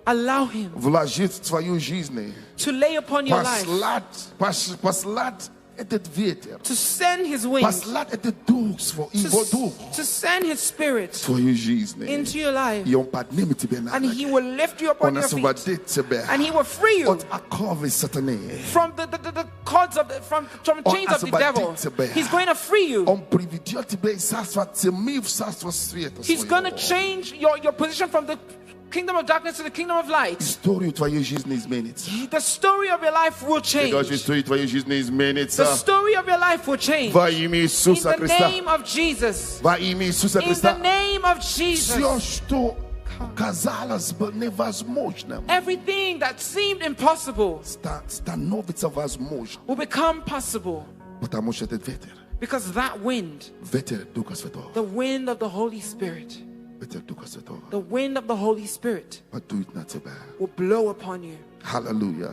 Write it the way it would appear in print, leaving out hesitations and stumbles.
Allow him вложить в твою жизнь. to lay upon your life, Послать этот ветер. to send his wings, Послать этот дух, его дух to send his spirit в твою жизнь. into your life. И он поднимет тебя на And he ноги. will lift you up on Он your feet. освободит тебя And he will free you от оковы сатаны. from the cords of from chains of the devil. He's going to free you. Он приведет тебя из царства тьмы в царство света He's going to своего. change your position from the kingdom of darkness to the kingdom of light. Историю твоей жизни изменится. The story of your life will change. История твоей жизни изменится. The story of your life will change. Во имя In Иисуса the Христа. name of Jesus. Во имя Иисуса In the Христа. name of Jesus. Все, что казалось бы невозможным, Everything that seemed impossible становится возможным. will become possible Потому что этот ветер, because that wind, ветер Духа Святого, the wind of the Holy Spirit, ветер Духа Святого the wind of the Holy Spirit подует на тебя. will blow upon you. Hallelujah.